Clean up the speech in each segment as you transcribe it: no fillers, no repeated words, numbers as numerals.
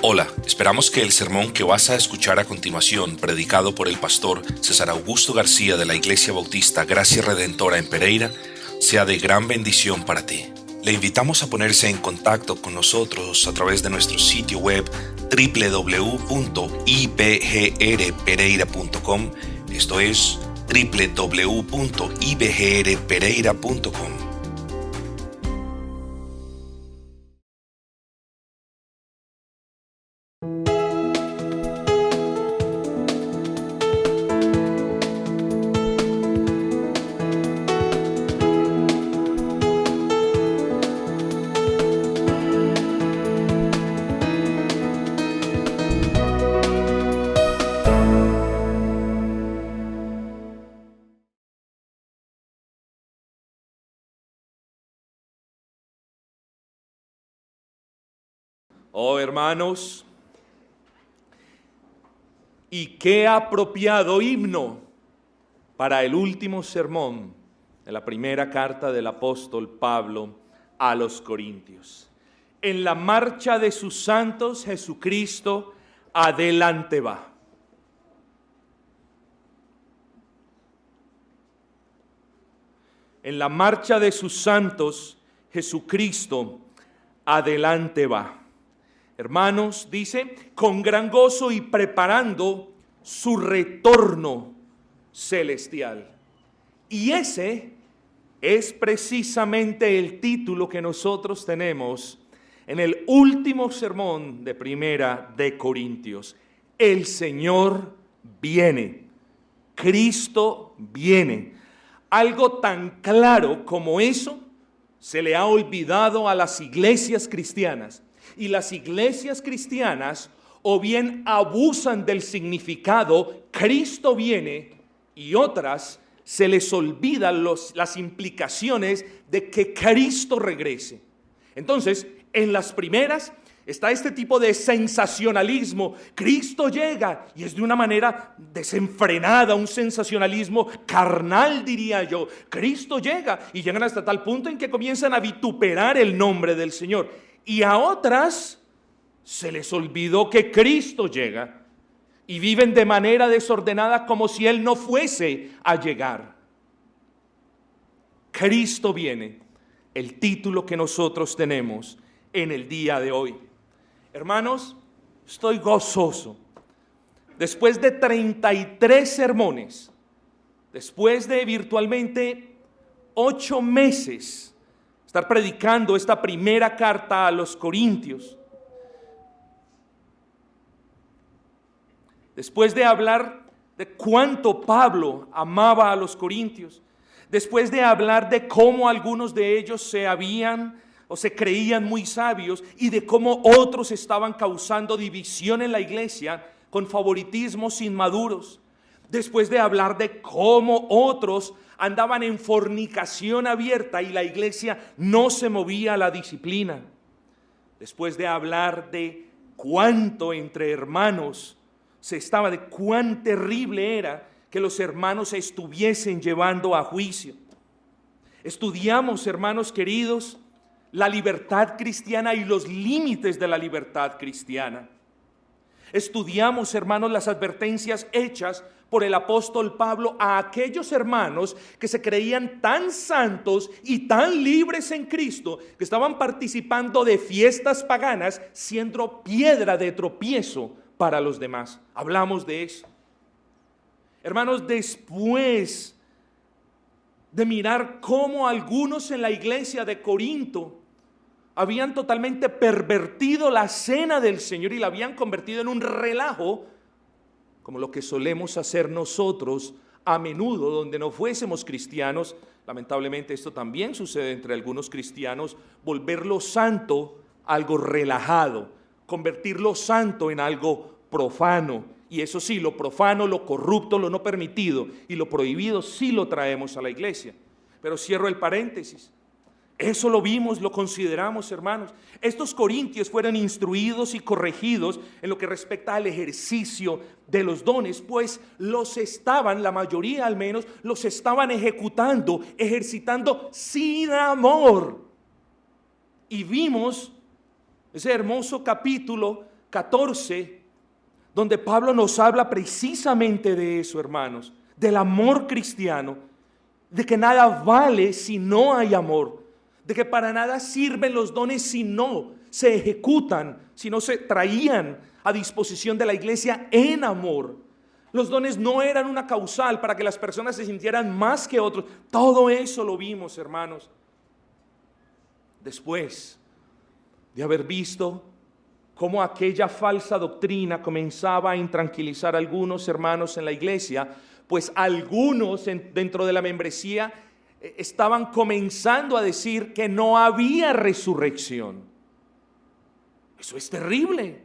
Hola, esperamos que el sermón que vas a escuchar a continuación, predicado por el pastor César Augusto García de la Iglesia Bautista Gracia Redentora en Pereira, sea de gran bendición para ti. Le invitamos a ponerse en contacto con nosotros a través de nuestro sitio web www.ibgrpereira.com, esto es www.ibgrpereira.com. Oh, hermanos, y qué apropiado himno para el último sermón de la primera carta del apóstol Pablo a los Corintios. En la marcha de sus santos, Jesucristo adelante va. En la marcha de sus santos, Jesucristo adelante va. Hermanos, dice, con gran gozo y preparando su retorno celestial. Y ese es precisamente el título que nosotros tenemos en el último sermón de Primera de Corintios. El Señor viene, Cristo viene. Algo tan claro como eso se le ha olvidado a las iglesias cristianas. Y las iglesias cristianas o bien abusan del significado Cristo viene, y otras se les olvidan las implicaciones de que Cristo regrese. Entonces, en las primeras está este tipo de sensacionalismo. Cristo llega, y es de una manera desenfrenada, un sensacionalismo carnal, diría yo. Cristo llega, y llegan hasta tal punto en que comienzan a vituperar el nombre del Señor. Y a otras se les olvidó que Cristo llega y viven de manera desordenada como si Él no fuese a llegar. Cristo viene, el título que nosotros tenemos en el día de hoy. Hermanos, estoy gozoso. Después de 33 sermones, después de virtualmente 8 meses, estar predicando esta primera carta a los Corintios, después de hablar de cuánto Pablo amaba a los corintios, después de hablar de cómo algunos de ellos se habían o se creían muy sabios y de cómo otros estaban causando división en la iglesia con favoritismos inmaduros, después de hablar de cómo otros andaban en fornicación abierta y la iglesia no se movía a la disciplina, después de hablar de cuánto entre hermanos de cuán terrible era que los hermanos se estuviesen llevando a juicio. Estudiamos, hermanos queridos, la libertad cristiana y los límites de la libertad cristiana. Estudiamos, hermanos, las advertencias hechas por el apóstol Pablo a aquellos hermanos que se creían tan santos y tan libres en Cristo, que estaban participando de fiestas paganas, siendo piedra de tropiezo para los demás. Hablamos de eso. Hermanos, después de mirar cómo algunos en la iglesia de Corinto habían totalmente pervertido la cena del Señor y la habían convertido en un relajo, como lo que solemos hacer nosotros a menudo donde no fuésemos cristianos. Lamentablemente esto también sucede entre algunos cristianos, volver lo santo algo relajado, convertir lo santo en algo profano. Y eso sí, lo profano, lo corrupto, lo no permitido y lo prohibido sí lo traemos a la iglesia. Pero cierro el paréntesis. Eso lo vimos, lo consideramos, hermanos. Estos corintios fueron instruidos y corregidos en lo que respecta al ejercicio de los dones, pues la mayoría al menos, los estaban ejercitando sin amor. Y vimos ese hermoso capítulo 14, donde Pablo nos habla precisamente de eso, hermanos, del amor cristiano, de que nada vale si no hay amor, de que para nada sirven los dones si no se ejecutan, si no se traían a disposición de la iglesia en amor. Los dones no eran una causal para que las personas se sintieran más que otros. Todo eso lo vimos, hermanos. Después de haber visto cómo aquella falsa doctrina comenzaba a intranquilizar a algunos hermanos en la iglesia, pues algunos dentro de la membresía estaban comenzando a decir que no había resurrección. Eso es terrible,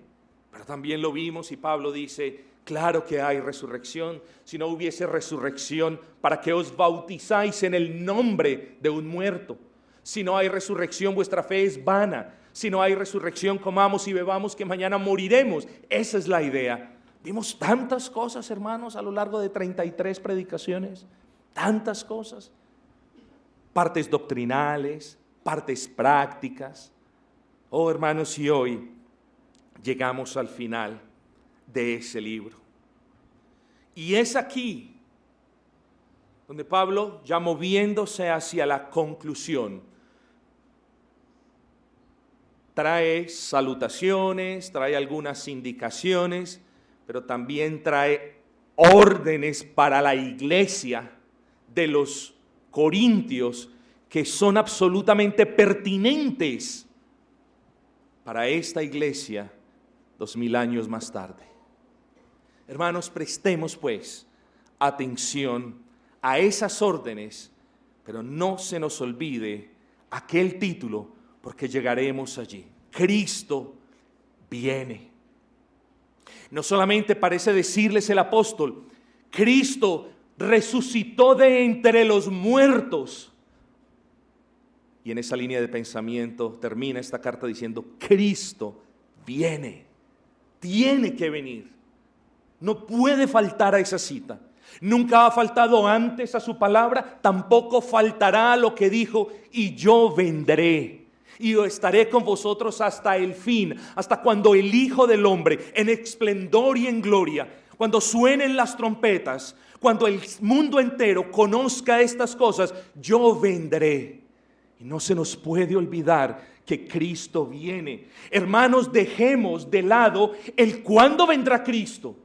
pero también lo vimos y Pablo dice, claro que hay resurrección. Si no hubiese resurrección, ¿para qué os bautizáis en el nombre de un muerto? Si no hay resurrección, vuestra fe es vana. Si no hay resurrección, comamos y bebamos que mañana moriremos. Esa es la idea. Vimos tantas cosas, hermanos, a lo largo de 33 predicaciones. Tantas cosas. Partes doctrinales, partes prácticas. Oh, hermanos, y hoy llegamos al final de ese libro. Y es aquí donde Pablo, ya moviéndose hacia la conclusión, trae salutaciones, trae algunas indicaciones, pero también trae órdenes para la iglesia de los corintios que son absolutamente pertinentes para esta iglesia 2000 años más tarde. Hermanos, prestemos pues atención a esas órdenes, pero no se nos olvide aquel título, porque llegaremos allí. Cristo viene. No solamente parece decirles el apóstol, Cristo resucitó de entre los muertos. Y en esa línea de pensamiento termina esta carta diciendo, Cristo viene, tiene que venir. No puede faltar a esa cita. Nunca ha faltado antes a su palabra, tampoco faltará a lo que dijo, y yo vendré. Y yo estaré con vosotros hasta el fin, hasta cuando el Hijo del Hombre, en esplendor y en gloria, cuando suenen las trompetas, cuando el mundo entero conozca estas cosas, yo vendré. Y no se nos puede olvidar que Cristo viene. Hermanos, dejemos de lado el cuándo vendrá Cristo.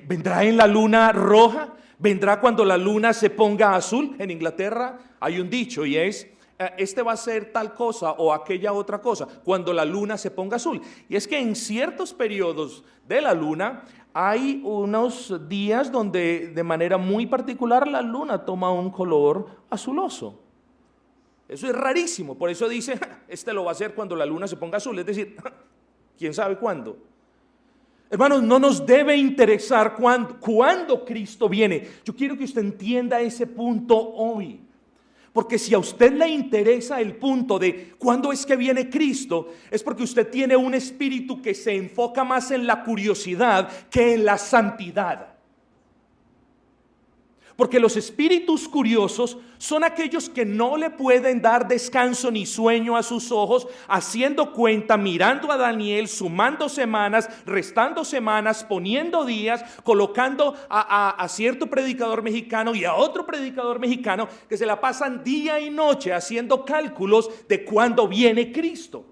¿Vendrá en la luna roja? ¿Vendrá cuando la luna se ponga azul? En Inglaterra hay un dicho y es, este va a ser tal cosa o aquella otra cosa, cuando la luna se ponga azul. Y es que en ciertos periodos de la luna hay unos días donde de manera muy particular la luna toma un color azuloso. Eso es rarísimo, por eso dice, este lo va a hacer cuando la luna se ponga azul, es decir, ¿quién sabe cuándo? Hermanos, no nos debe interesar cuándo Cristo viene. Yo quiero que usted entienda ese punto hoy. Porque si a usted le interesa el punto de cuándo es que viene Cristo, es porque usted tiene un espíritu que se enfoca más en la curiosidad que en la santidad. Porque los espíritus curiosos son aquellos que no le pueden dar descanso ni sueño a sus ojos, haciendo cuenta, mirando a Daniel, sumando semanas, restando semanas, poniendo días, colocando a cierto predicador mexicano y a otro predicador mexicano que se la pasan día y noche haciendo cálculos de cuándo viene Cristo.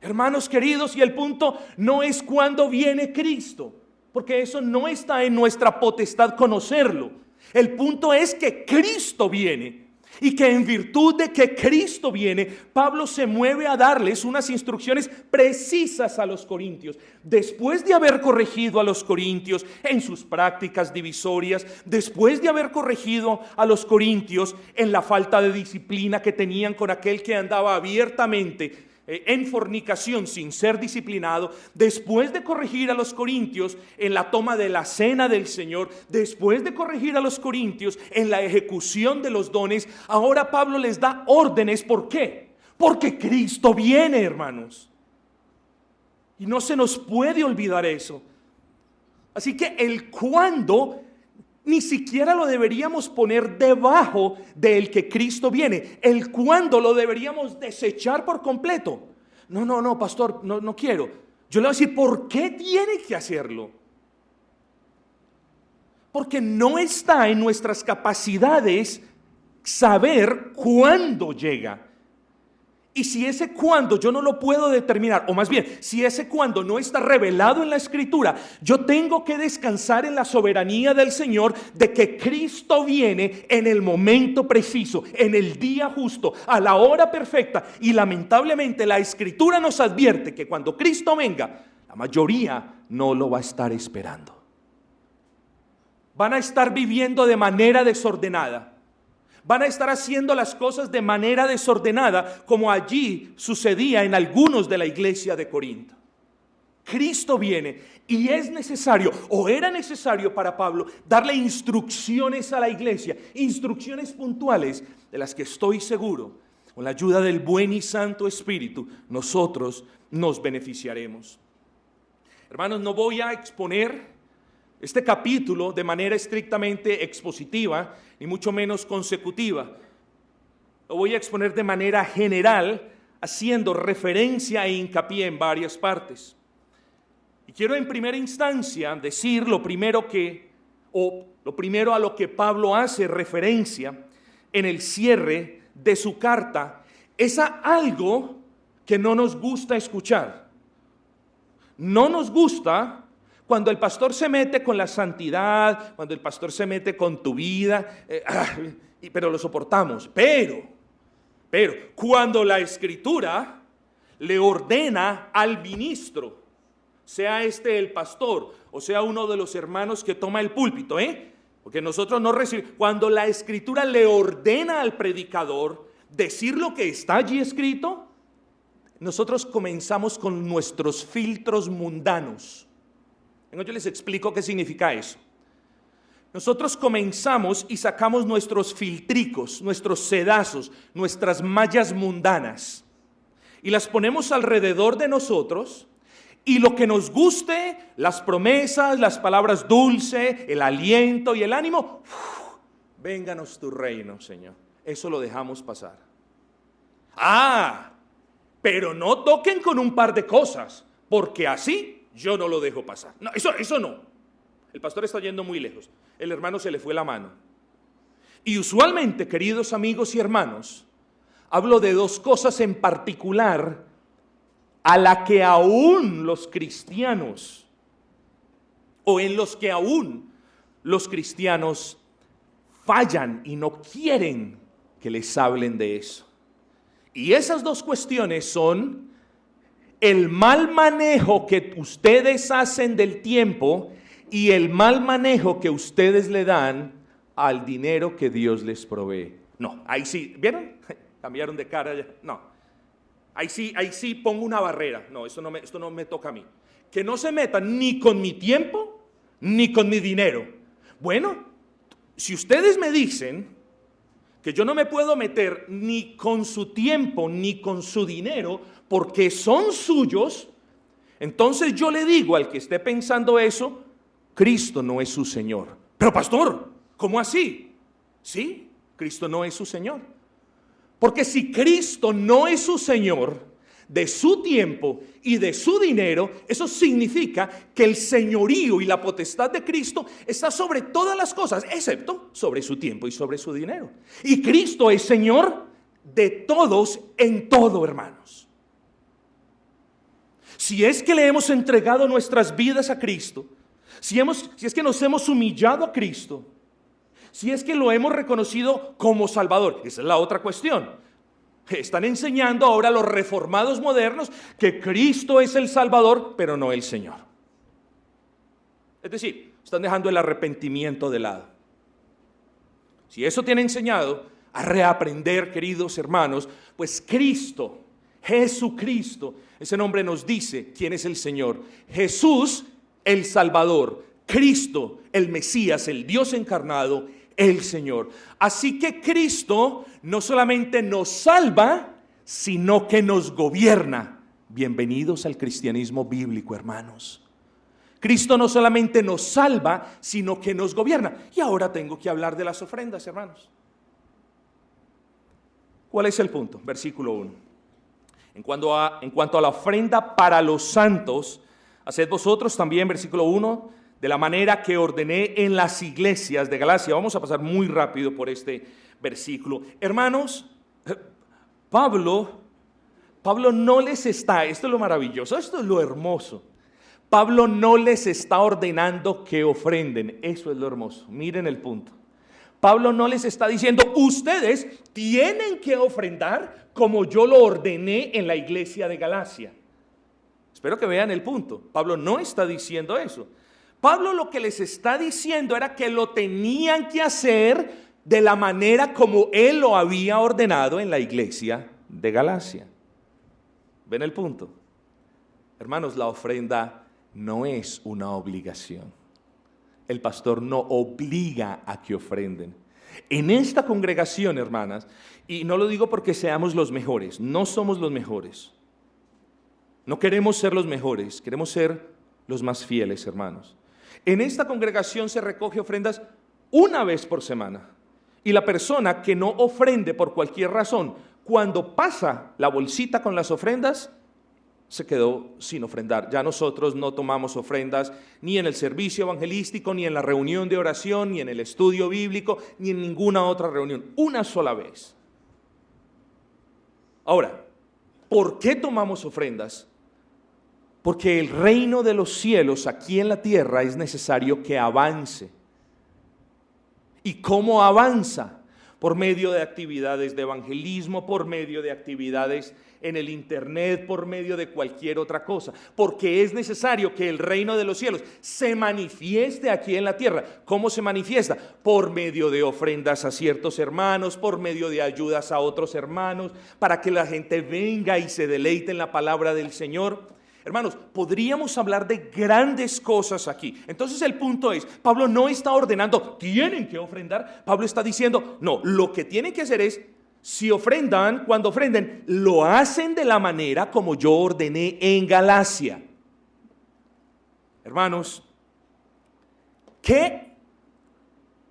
Hermanos queridos, y el punto no es cuándo viene Cristo, porque eso no está en nuestra potestad conocerlo. El punto es que Cristo viene y que en virtud de que Cristo viene, Pablo se mueve a darles unas instrucciones precisas a los corintios. Después de haber corregido a los corintios en sus prácticas divisorias, después de haber corregido a los corintios en la falta de disciplina que tenían con aquel que andaba abiertamente en fornicación sin ser disciplinado, después de corregir a los corintios en la toma de la cena del Señor, después de corregir a los corintios en la ejecución de los dones, ahora Pablo les da órdenes. ¿Por qué? Porque Cristo viene, hermanos. Y no se nos puede olvidar eso. Así que el cuándo ni siquiera lo deberíamos poner debajo del que Cristo viene. El cuándo lo deberíamos desechar por completo. No, pastor, no quiero. Yo le voy a decir, ¿por qué tiene que hacerlo? Porque no está en nuestras capacidades saber cuándo llega. Y si ese cuándo yo no lo puedo determinar, o más bien, si ese cuándo no está revelado en la Escritura, yo tengo que descansar en la soberanía del Señor de que Cristo viene en el momento preciso, en el día justo, a la hora perfecta. Y lamentablemente la Escritura nos advierte que cuando Cristo venga, la mayoría no lo va a estar esperando. Van a estar viviendo de manera desordenada. Van a estar haciendo las cosas de manera desordenada, como allí sucedía en algunos de la iglesia de Corinto. Cristo viene y es necesario, o era necesario para Pablo, darle instrucciones a la iglesia, instrucciones puntuales de las que estoy seguro, con la ayuda del buen y santo Espíritu, nosotros nos beneficiaremos. Hermanos, no voy a exponer este capítulo de manera estrictamente expositiva, ni mucho menos consecutiva. Lo voy a exponer de manera general, haciendo referencia e hincapié en varias partes. Y quiero en primera instancia decir lo primero a lo que Pablo hace referencia en el cierre de su carta, es a algo que no nos gusta escuchar. No nos gusta cuando el pastor se mete con la santidad, cuando el pastor se mete con tu vida, pero lo soportamos. Pero, cuando la Escritura le ordena al ministro, sea este el pastor o sea uno de los hermanos que toma el púlpito, porque nosotros no recibimos, cuando la Escritura le ordena al predicador decir lo que está allí escrito, nosotros comenzamos con nuestros filtros mundanos. Yo les explico qué significa eso. Nosotros comenzamos y sacamos nuestros filtricos, nuestros sedazos, nuestras mallas mundanas y las ponemos alrededor de nosotros, y lo que nos guste, las promesas, las palabras dulces, el aliento y el ánimo, vénganos tu reino, Señor. Eso lo dejamos pasar. Pero no toquen con un par de cosas, porque así yo no lo dejo pasar. No, eso no. El pastor está yendo muy lejos. El hermano se le fue la mano. Y usualmente, queridos amigos y hermanos, hablo de dos cosas en particular a la que aún los cristianos, o en los que aún los cristianos fallan y no quieren que les hablen de eso. Y esas dos cuestiones son el mal manejo que ustedes hacen del tiempo y el mal manejo que ustedes le dan al dinero que Dios les provee. No, ahí sí, ¿vieron? Cambiaron de cara ya. No, ahí sí pongo una barrera. No, esto no me toca a mí. Que no se metan ni con mi tiempo ni con mi dinero. Bueno, si ustedes me dicen que yo no me puedo meter ni con su tiempo ni con su dinero porque son suyos, entonces yo le digo al que esté pensando eso, Cristo no es su Señor. Pero pastor, ¿cómo así? Sí, Cristo no es su Señor. Porque si Cristo no es su Señor de su tiempo y de su dinero, eso significa que el señorío y la potestad de Cristo está sobre todas las cosas, excepto sobre su tiempo y sobre su dinero. Y Cristo es Señor de todos en todo, hermanos. Si es que le hemos entregado nuestras vidas a Cristo, si es que nos hemos humillado a Cristo, si es que lo hemos reconocido como Salvador, esa es la otra cuestión. Están enseñando ahora los reformados modernos que Cristo es el Salvador, pero no el Señor. Es decir, están dejando el arrepentimiento de lado. Si eso tiene enseñado a reaprender, queridos hermanos, pues Cristo, Jesucristo, ese nombre nos dice quién es el Señor. Jesús, el Salvador. Cristo, el Mesías, el Dios encarnado, el Señor. Así que Cristo no solamente nos salva, sino que nos gobierna. Bienvenidos al cristianismo bíblico, hermanos. Cristo no solamente nos salva, sino que nos gobierna. Y ahora tengo que hablar de las ofrendas, hermanos. ¿Cuál es el punto? Versículo 1. En cuanto a la ofrenda para los santos, haced vosotros también, versículo 1, de la manera que ordené en las iglesias de Galacia. Vamos a pasar muy rápido por este versículo. Hermanos, Pablo no les está, esto es lo maravilloso, esto es lo hermoso. Pablo no les está ordenando que ofrenden, eso es lo hermoso. Miren el punto. Pablo no les está diciendo, ustedes tienen que ofrendar como yo lo ordené en la iglesia de Galacia. Espero que vean el punto. Pablo no está diciendo eso. Pablo lo que les está diciendo era que lo tenían que hacer de la manera como él lo había ordenado en la iglesia de Galacia. ¿Ven el punto? Hermanos, la ofrenda no es una obligación. El pastor no obliga a que ofrenden. En esta congregación, hermanas, y no lo digo porque seamos los mejores, no somos los mejores. No queremos ser los mejores, queremos ser los más fieles, hermanos. En esta congregación se recoge ofrendas una vez por semana. Y la persona que no ofrende por cualquier razón, cuando pasa la bolsita con las ofrendas, se quedó sin ofrendar. Ya nosotros no tomamos ofrendas ni en el servicio evangelístico, ni en la reunión de oración, ni en el estudio bíblico, ni en ninguna otra reunión. Una sola vez. Ahora, ¿por qué tomamos ofrendas? Porque el reino de los cielos aquí en la tierra es necesario que avance. ¿Y cómo avanza? Por medio de actividades de evangelismo, por medio de actividades en el internet, por medio de cualquier otra cosa. Porque es necesario que el reino de los cielos se manifieste aquí en la tierra. ¿Cómo se manifiesta? Por medio de ofrendas a ciertos hermanos, por medio de ayudas a otros hermanos, para que la gente venga y se deleite en la palabra del Señor. Hermanos, podríamos hablar de grandes cosas aquí. Entonces el punto es, Pablo no está ordenando, tienen que ofrendar. Pablo está diciendo, no, lo que tienen que hacer es, si ofrendan, cuando ofrenden, lo hacen de la manera como yo ordené en Galacia. Hermanos, ¿qué,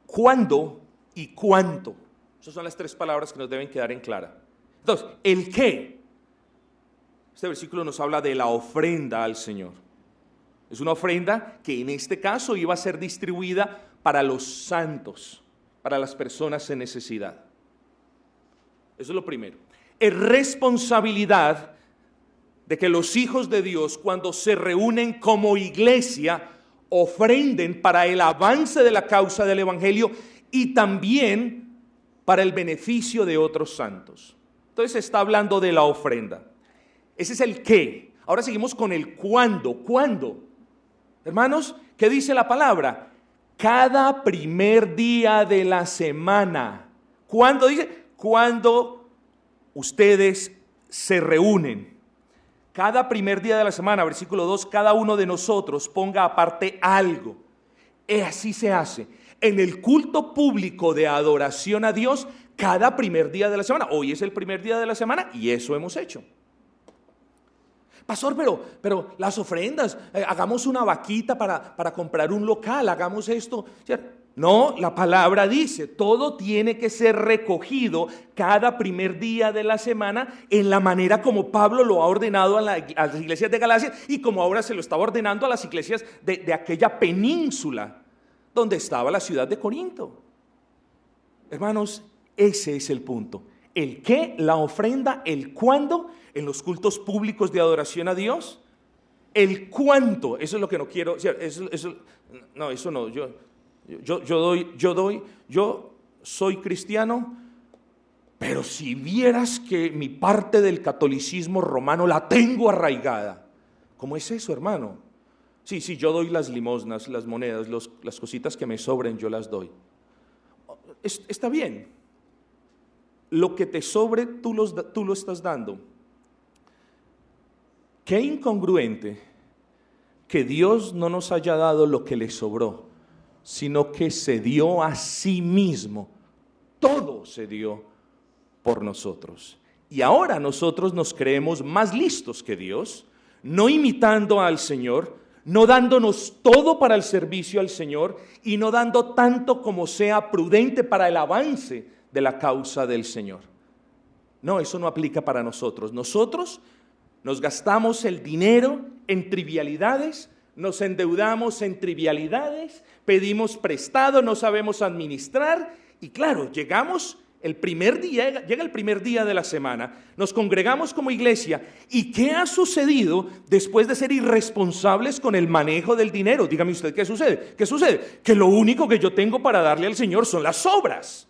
cuándo y cuánto? Esas son las tres palabras que nos deben quedar en clara. Entonces, el qué. Este versículo nos habla de la ofrenda al Señor. Es una ofrenda que en este caso iba a ser distribuida para los santos, para las personas en necesidad. Eso es lo primero. Es responsabilidad de que los hijos de Dios, cuando se reúnen como iglesia, ofrenden para el avance de la causa del Evangelio y también para el beneficio de otros santos. Entonces se está hablando de la ofrenda. Ese es el qué. Ahora seguimos con el cuándo. ¿Cuándo? Hermanos, ¿qué dice la palabra? Cada primer día de la semana. ¿Cuándo dice? Cuando ustedes se reúnen. Cada primer día de la semana, versículo 2, cada uno de nosotros ponga aparte algo. Así se hace. En el culto público de adoración a Dios, cada primer día de la semana. Hoy es el primer día de la semana y eso hemos hecho. Pastor, pero las ofrendas, hagamos una vaquita para comprar un local, hagamos esto. No, la palabra dice, todo tiene que ser recogido cada primer día de la semana en la manera como Pablo lo ha ordenado a las iglesias de Galacia y como ahora se lo estaba ordenando a las iglesias de aquella península donde estaba la ciudad de Corinto. Hermanos, ese es el punto. El qué, la ofrenda, el cuándo, en los cultos públicos de adoración a Dios, el cuánto, eso es lo que no quiero, yo soy cristiano, pero si vieras que mi parte del catolicismo romano la tengo arraigada. ¿Cómo es eso, hermano? Sí, yo doy las limosnas, las monedas, las cositas que me sobren, yo las doy. Está bien. Lo que te sobre, tú lo estás dando. Qué incongruente que Dios no nos haya dado lo que le sobró, sino que se dio a sí mismo. Todo se dio por nosotros. Y ahora nosotros nos creemos más listos que Dios, no imitando al Señor, no dándonos todo para el servicio al Señor y no dando tanto como sea prudente para el avance de la causa del Señor. No, eso no aplica para nosotros. Nosotros nos gastamos el dinero en trivialidades, nos endeudamos en trivialidades, pedimos prestado, no sabemos administrar y claro, llega el primer día de la semana, nos congregamos como iglesia y ¿qué ha sucedido después de ser irresponsables con el manejo del dinero? Dígame usted, ¿qué sucede? ¿Qué sucede? Que lo único que yo tengo para darle al Señor son las obras.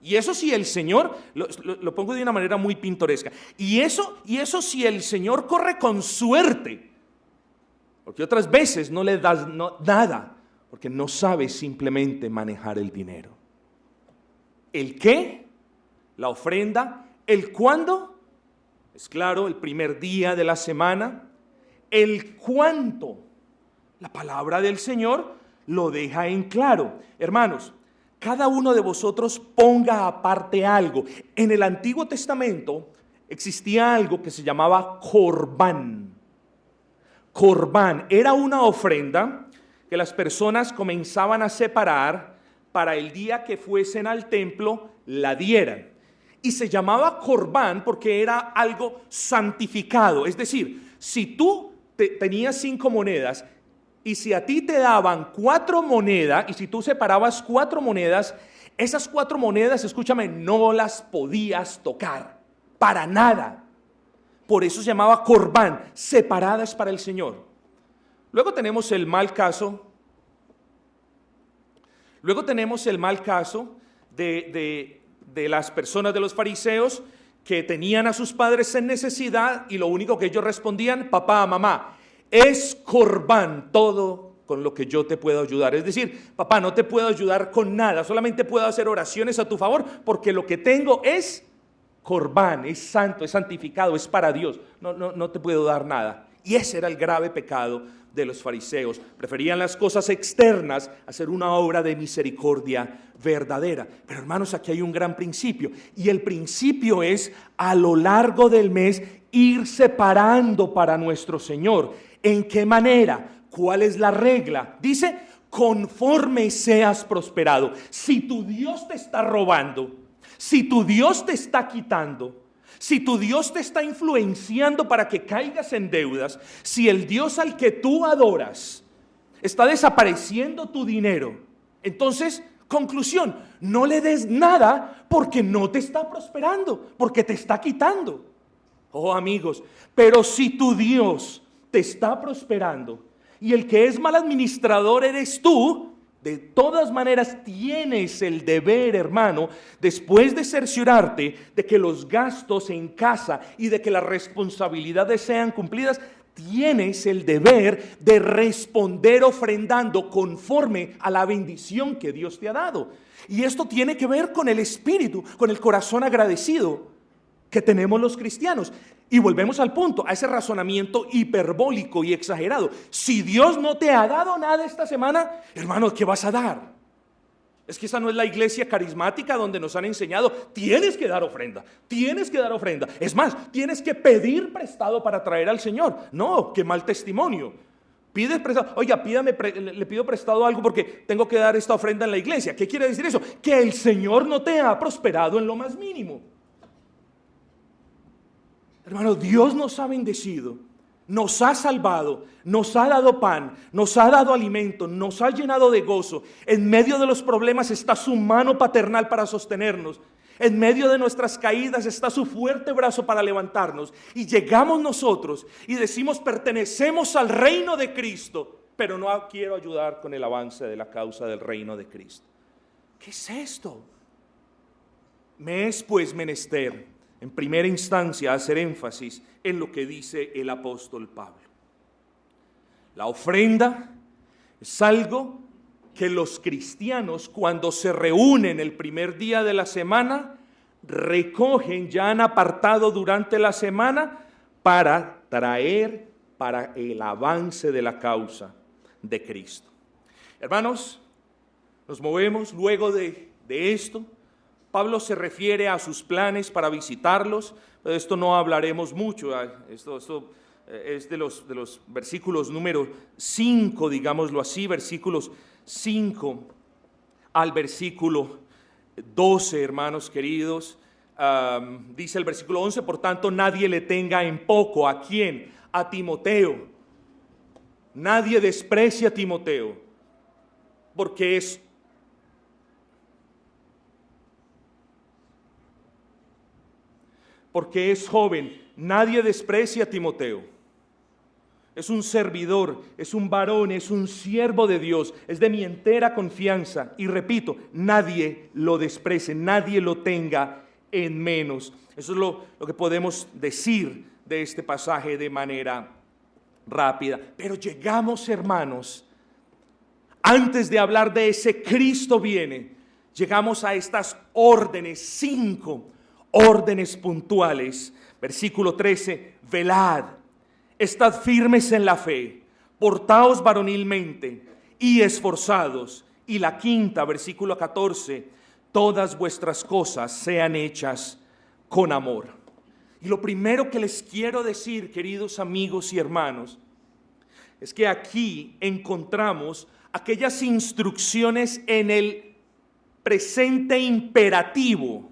Y eso si el Señor, lo pongo de una manera muy pintoresca, y eso si el Señor corre con suerte, porque otras veces no le das nada, porque no sabe simplemente manejar el dinero. ¿El qué? La ofrenda. ¿El cuándo? Es claro, el primer día de la semana. ¿El cuánto? La palabra del Señor lo deja en claro. Hermanos, cada uno de vosotros ponga aparte algo. En el Antiguo Testamento existía algo que se llamaba corbán. Corbán era una ofrenda que las personas comenzaban a separar para el día que fuesen al templo, la dieran. Y se llamaba corbán porque era algo santificado. Es decir, si tú tenías 5 monedas y si a ti te daban 4 monedas, y si tú separabas 4 monedas, esas 4 monedas, escúchame, no las podías tocar, para nada. Por eso se llamaba corbán, separadas para el Señor. Luego tenemos el mal caso de las personas de los fariseos que tenían a sus padres en necesidad y lo único que ellos respondían, papá, mamá, es corbán todo con lo que yo te puedo ayudar. Es decir, papá, no te puedo ayudar con nada, solamente puedo hacer oraciones a tu favor porque lo que tengo es corbán, es santo, es santificado, es para Dios. No te puedo dar nada. Y ese era el grave pecado de los fariseos. Preferían las cosas externas a hacer una obra de misericordia verdadera. Pero hermanos, aquí hay un gran principio. Y el principio es a lo largo del mes ir separando para nuestro Señor. ¿En qué manera? ¿Cuál es la regla? Dice, conforme seas prosperado. Si tu Dios te está robando, si tu Dios te está quitando, si tu Dios te está influenciando para que caigas en deudas, si el Dios al que tú adoras está desapareciendo tu dinero, entonces, conclusión, no le des nada porque no te está prosperando, porque te está quitando. Oh amigos, pero si tu Dios te está prosperando y el que es mal administrador eres tú, de todas maneras tienes el deber, hermano, después de cerciorarte de que los gastos en casa y de que las responsabilidades sean cumplidas, tienes el deber de responder ofrendando conforme a la bendición que Dios te ha dado. Y esto tiene que ver con el espíritu, con el corazón agradecido que tenemos los cristianos. Y volvemos al punto, a ese razonamiento hiperbólico y exagerado. Si Dios no te ha dado nada esta semana, hermano, ¿qué vas a dar? Es que esa no es la iglesia carismática donde nos han enseñado, tienes que dar ofrenda, tienes que dar ofrenda. Es más, tienes que pedir prestado para traer al Señor. No, qué mal testimonio. Pides prestado, oiga, le pido prestado algo porque tengo que dar esta ofrenda en la iglesia. ¿Qué quiere decir eso? Que el Señor no te ha prosperado en lo más mínimo. Hermano, Dios nos ha bendecido, nos ha salvado, nos ha dado pan, nos ha dado alimento, nos ha llenado de gozo. En medio de los problemas está su mano paternal para sostenernos. En medio de nuestras caídas está su fuerte brazo para levantarnos. Y llegamos nosotros y decimos, pertenecemos al reino de Cristo, pero no quiero ayudar con el avance de la causa del reino de Cristo. ¿Qué es esto? Me es pues menester, en primera instancia, hacer énfasis en lo que dice el apóstol Pablo. La ofrenda es algo que los cristianos, cuando se reúnen el primer día de la semana, recogen, ya han apartado durante la semana para traer para el avance de la causa de Cristo. Hermanos, nos movemos luego de esto. Pablo se refiere a sus planes para visitarlos, pero de esto no hablaremos mucho. Esto es de los versículos número 5, digámoslo así, versículos 5 al versículo 12, hermanos queridos. dice el versículo 11, por tanto nadie le tenga en poco. ¿A quién? A Timoteo. Nadie desprecia a Timoteo, porque es joven. Nadie desprecia a Timoteo. Es un servidor, es un varón, es un siervo de Dios, es de mi entera confianza. Y repito, nadie lo desprecie, nadie lo tenga en menos. Eso es lo que podemos decir de este pasaje de manera rápida. Pero llegamos, hermanos, antes de hablar de ese Cristo viene, llegamos a estas órdenes, 5 órdenes puntuales. Versículo 13, velad, estad firmes en la fe, portaos varonilmente y esforzados. Y la quinta, versículo 14, todas vuestras cosas sean hechas con amor. Y lo primero que les quiero decir, queridos amigos y hermanos, es que aquí encontramos aquellas instrucciones en el presente imperativo.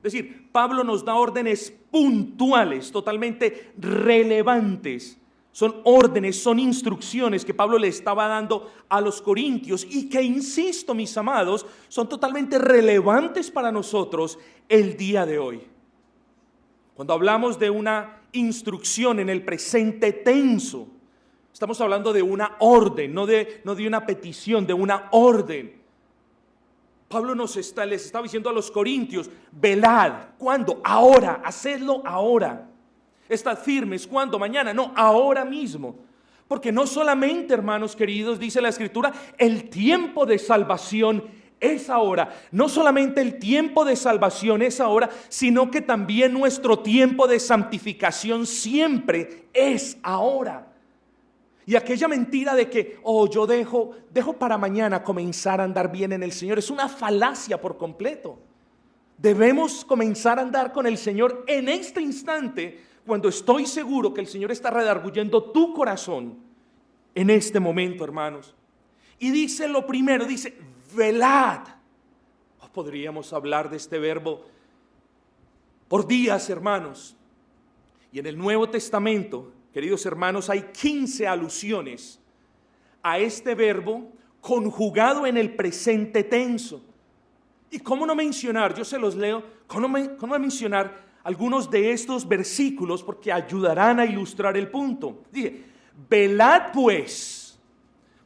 Es decir, Pablo nos da órdenes puntuales, totalmente relevantes. Son órdenes, son instrucciones que Pablo le estaba dando a los corintios y que, insisto, mis amados, son totalmente relevantes para nosotros el día de hoy. Cuando hablamos de una instrucción en el presente tenso, estamos hablando de una orden, no de una petición, de una orden. Pablo les está diciendo a los corintios, velad. ¿Cuándo? Ahora, hacedlo ahora. Estad firmes. ¿Cuándo? Mañana. No, ahora mismo. Porque no solamente, hermanos queridos, dice la Escritura, el tiempo de salvación es ahora. No solamente el tiempo de salvación es ahora, sino que también nuestro tiempo de santificación siempre es ahora. Y aquella mentira de que, yo dejo para mañana comenzar a andar bien en el Señor, es una falacia por completo. Debemos comenzar a andar con el Señor en este instante, cuando estoy seguro que el Señor está redarguyendo tu corazón en este momento, hermanos. Y dice lo primero, dice, velad. Podríamos hablar de este verbo por días, hermanos. Y en el Nuevo Testamento, queridos hermanos, hay 15 alusiones a este verbo conjugado en el presente tenso. ¿Y cómo no mencionar? Yo se los leo. ¿Cómo no mencionar algunos de estos versículos? Porque ayudarán a ilustrar el punto. Dice, velad pues,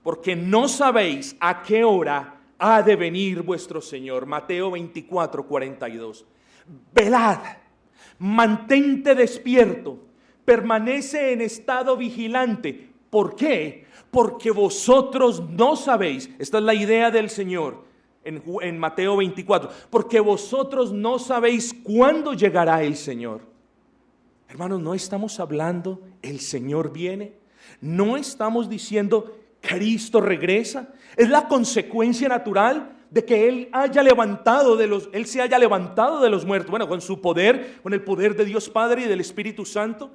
porque no sabéis a qué hora ha de venir vuestro Señor. Mateo 24, 42. Velad, mantente despierto, permanece en estado vigilante. ¿Por qué? Porque vosotros no sabéis. Esta es la idea del Señor en Mateo 24. Porque vosotros no sabéis cuándo llegará el Señor. Hermanos, no estamos hablando el Señor viene. No estamos diciendo Cristo regresa. Es la consecuencia natural de que Él se haya levantado de los muertos. Bueno, con su poder, con el poder de Dios Padre y del Espíritu Santo.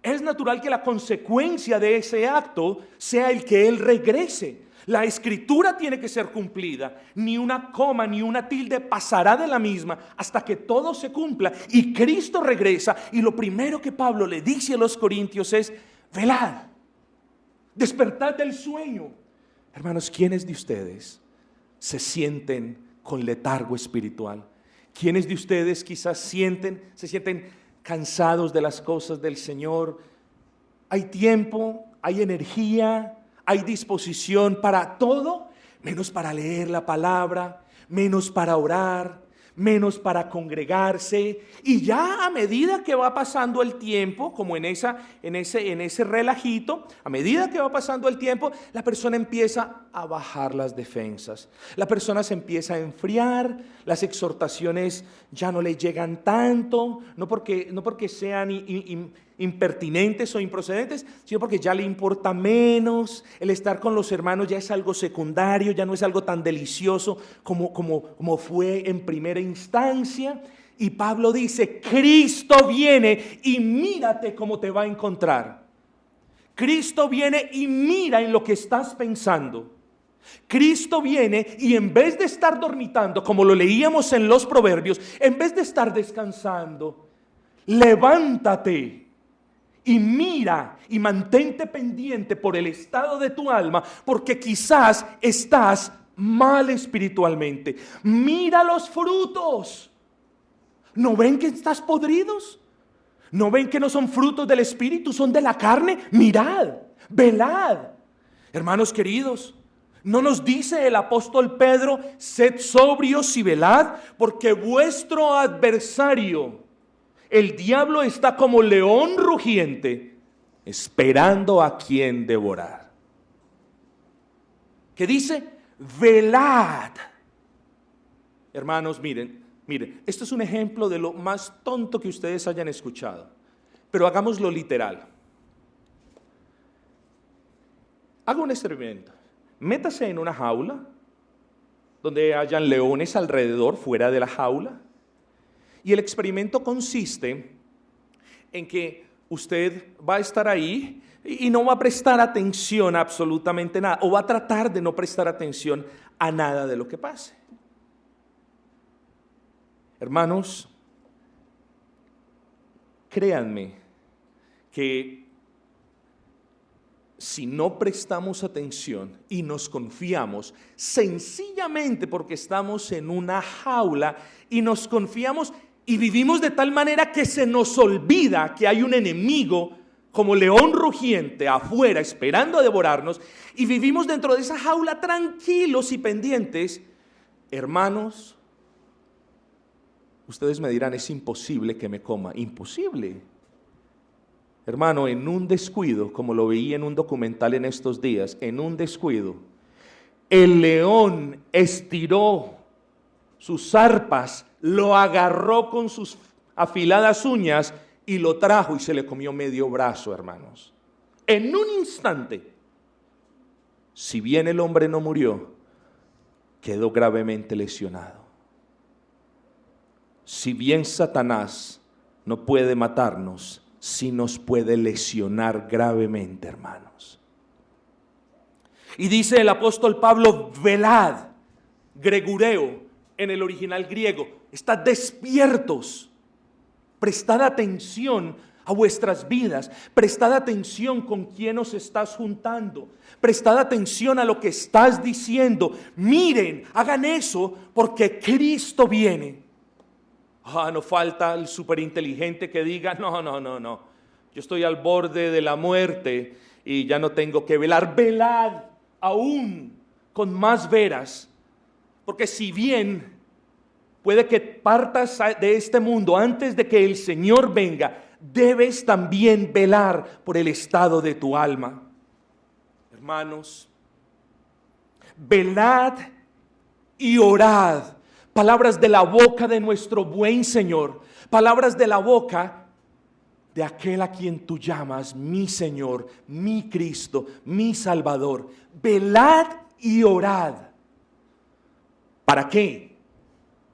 Es natural que la consecuencia de ese acto sea el que Él regrese. La Escritura tiene que ser cumplida. Ni una coma ni una tilde pasará de la misma hasta que todo se cumpla. Y Cristo regresa. Y lo primero que Pablo le dice a los corintios es, velad, despertad del sueño. Hermanos, ¿quiénes de ustedes se sienten con letargo espiritual? ¿Quiénes de ustedes quizás se sienten cansados de las cosas del Señor? Hay tiempo, hay energía, hay disposición para todo, menos para leer la palabra, menos para orar, menos para congregarse. Y ya a medida que va pasando el tiempo, como en ese relajito, a medida que va pasando el tiempo, la persona empieza a bajar las defensas. La persona se empieza a enfriar, las exhortaciones ya no le llegan tanto, no porque sean impertinentes o improcedentes, sino porque ya le importa menos. El estar con los hermanos ya es algo secundario, ya no es algo tan delicioso como fue en primera instancia. Y Pablo dice, Cristo viene y mírate cómo te va a encontrar. Cristo viene y mira en lo que estás pensando. Cristo viene y en vez de estar dormitando, como lo leíamos en los Proverbios, en vez de estar descansando, levántate y mira y mantente pendiente por el estado de tu alma, porque quizás estás mal espiritualmente. Mira los frutos. ¿No ven que estás podridos? ¿No ven que no son frutos del espíritu, son de la carne? Mirad, velad. Hermanos queridos, ¿no nos dice el apóstol Pedro: sed sobrios y velad, porque vuestro adversario, el diablo, está como león rugiente, esperando a quien devorar? ¿Qué dice? Velad. Hermanos, miren, esto es un ejemplo de lo más tonto que ustedes hayan escuchado, pero hagámoslo literal. Haga un experimento. Métase en una jaula donde hayan leones alrededor, fuera de la jaula. Y el experimento consiste en que usted va a estar ahí y no va a prestar atención a absolutamente nada, o va a tratar de no prestar atención a nada de lo que pase. Hermanos, créanme que si no prestamos atención y nos confiamos, sencillamente porque estamos en una jaula y nos confiamos y vivimos de tal manera que se nos olvida que hay un enemigo como león rugiente afuera esperando a devorarnos, y vivimos dentro de esa jaula tranquilos y pendientes. Hermanos, ustedes me dirán: es imposible que me coma. Imposible. Hermano, en un descuido, como lo veía en un documental en estos días, en un descuido, el león estiró sus zarpas, lo agarró con sus afiladas uñas y lo trajo y se le comió medio brazo, hermanos. En un instante. Si bien el hombre no murió, quedó gravemente lesionado. Si bien Satanás no puede matarnos, sí nos puede lesionar gravemente, hermanos. Y dice el apóstol Pablo: velad, gregureo en el original griego, estad despiertos, prestad atención a vuestras vidas, prestad atención con quién os estás juntando, prestad atención a lo que estás diciendo. Miren, hagan eso, porque Cristo viene. No falta el superinteligente que diga: no, yo estoy al borde de la muerte y ya no tengo que velar. Velad aún con más veras, porque si bien puede que partas de este mundo antes de que el Señor venga, debes también velar por el estado de tu alma. Hermanos, velad y orad. Palabras de la boca de nuestro buen Señor, palabras de la boca de aquel a quien tú llamas mi Señor, mi Cristo, mi Salvador. Velad y orad. ¿Para qué?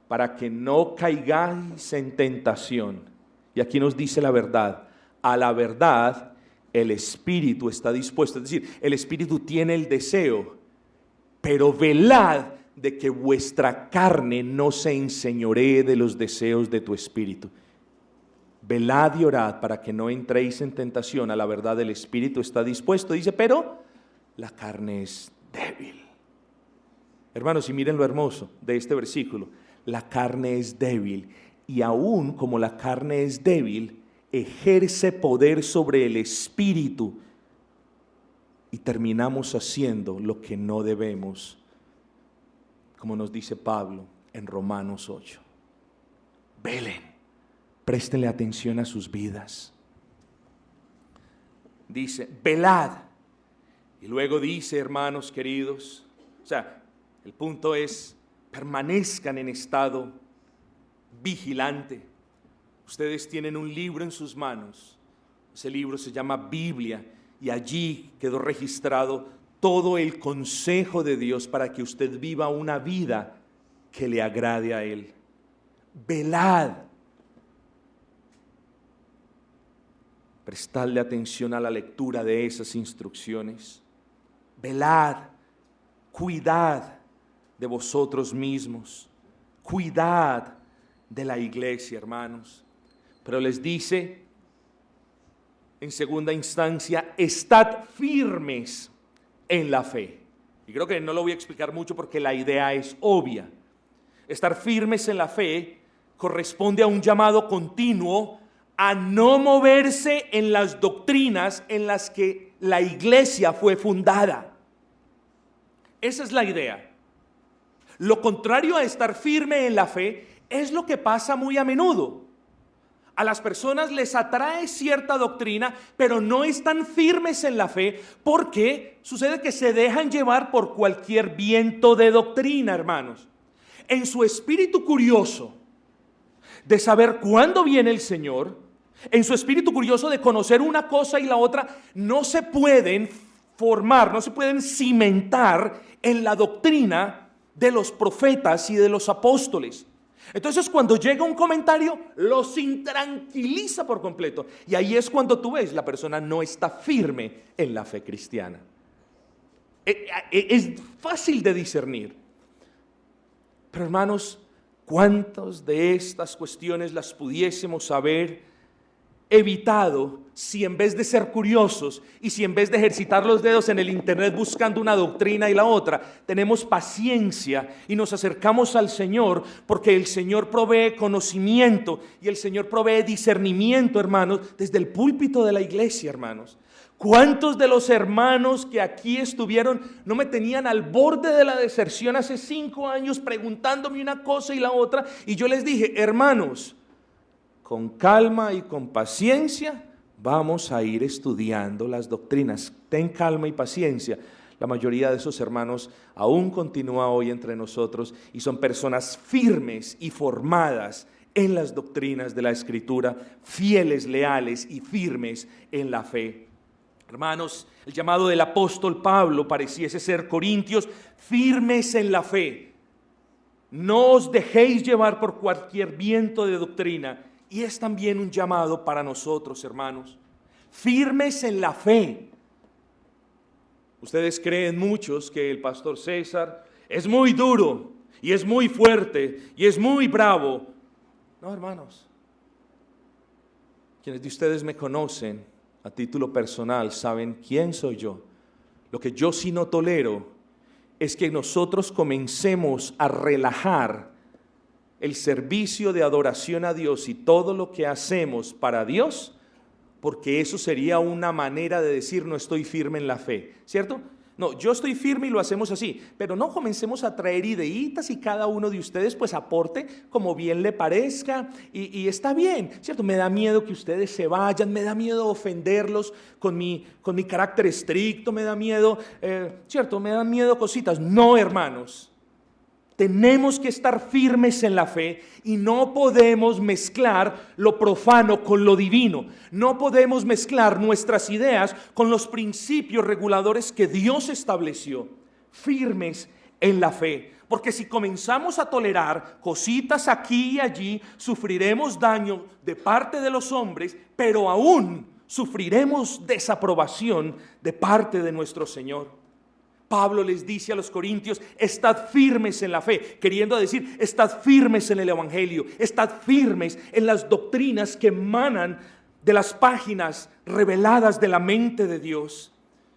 Para que no caigáis en tentación. Y aquí nos dice la verdad. A la verdad el espíritu está dispuesto, es decir, el espíritu tiene el deseo, pero velad de que vuestra carne no se enseñoree de los deseos de tu espíritu. Velad y orad para que no entréis en tentación. A la verdad el espíritu está dispuesto, dice, pero la carne es débil. Hermanos, y miren lo hermoso de este versículo. La carne es débil, y aún como la carne es débil, ejerce poder sobre el espíritu, y terminamos haciendo lo que no debemos, como nos dice Pablo en Romanos 8. Velen, préstenle atención a sus vidas. Dice, velad. Y luego dice, hermanos queridos, o sea, el punto es, permanezcan en estado vigilante. Ustedes tienen un libro en sus manos. Ese libro se llama Biblia, y allí quedó registrado todo el consejo de Dios para que usted viva una vida que le agrade a Él. Velad. Prestadle atención a la lectura de esas instrucciones. Velad. cuidad de vosotros mismos, cuidad de la iglesia, hermanos. Pero les dice, en segunda instancia, estad firmes en la fe. Y creo que no lo voy a explicar mucho porque la idea es obvia. Estar firmes en la fe corresponde a un llamado continuo a no moverse en las doctrinas en las que la iglesia fue fundada. Esa es la idea. Lo contrario a estar firme en la fe es lo que pasa muy a menudo. A las personas les atrae cierta doctrina, pero no están firmes en la fe porque sucede que se dejan llevar por cualquier viento de doctrina, hermanos. En su espíritu curioso de saber cuándo viene el Señor, en su espíritu curioso de conocer una cosa y la otra, no se pueden formar, no se pueden cimentar en la doctrina de los profetas y de los apóstoles. Entonces cuando llega un comentario los intranquiliza por completo, y ahí es cuando tú ves la persona no está firme en la fe cristiana. Es fácil de discernir. Pero hermanos, ¿cuántas de estas cuestiones las pudiésemos haber evitado si en vez de ser curiosos y si en vez de ejercitar los dedos en el internet buscando una doctrina y la otra, tenemos paciencia y nos acercamos al Señor, porque el Señor provee conocimiento y el Señor provee discernimiento, hermanos, desde el púlpito de la iglesia, hermanos? ¿Cuántos de los hermanos que aquí estuvieron no me tenían al borde de la deserción hace 5 años preguntándome una cosa y la otra? Y yo les dije, hermanos, con calma y con paciencia vamos a ir estudiando las doctrinas. Ten calma y paciencia. La mayoría de esos hermanos aún continúa hoy entre nosotros y son personas firmes y formadas en las doctrinas de la Escritura, fieles, leales y firmes en la fe. Hermanos, el llamado del apóstol Pablo pareciese ser: Corintios, firmes en la fe. No os dejéis llevar por cualquier viento de doctrina. Y es también un llamado para nosotros, hermanos. Firmes en la fe. Ustedes creen muchos que el pastor César es muy duro y es muy fuerte y es muy bravo. No, hermanos. Quienes de ustedes me conocen a título personal saben quién soy yo. Lo que yo sí no tolero es que nosotros comencemos a relajar el servicio de adoración a Dios y todo lo que hacemos para Dios, porque eso sería una manera de decir no estoy firme en la fe, ¿cierto? No, yo estoy firme y lo hacemos así, pero no comencemos a traer ideitas y cada uno de ustedes pues aporte como bien le parezca y está bien, ¿cierto? Me da miedo que ustedes se vayan, me da miedo ofenderlos con mi carácter estricto, me da miedo, ¿cierto? Me dan miedo cositas. No, hermanos. Tenemos que estar firmes en la fe y no podemos mezclar lo profano con lo divino. No podemos mezclar nuestras ideas con los principios reguladores que Dios estableció. Firmes en la fe. Porque si comenzamos a tolerar cositas aquí y allí, sufriremos daño de parte de los hombres, pero aún sufriremos desaprobación de parte de nuestro Señor. Pablo les dice a los corintios: estad firmes en la fe, queriendo decir, estad firmes en el evangelio, estad firmes en las doctrinas que emanan de las páginas reveladas de la mente de Dios.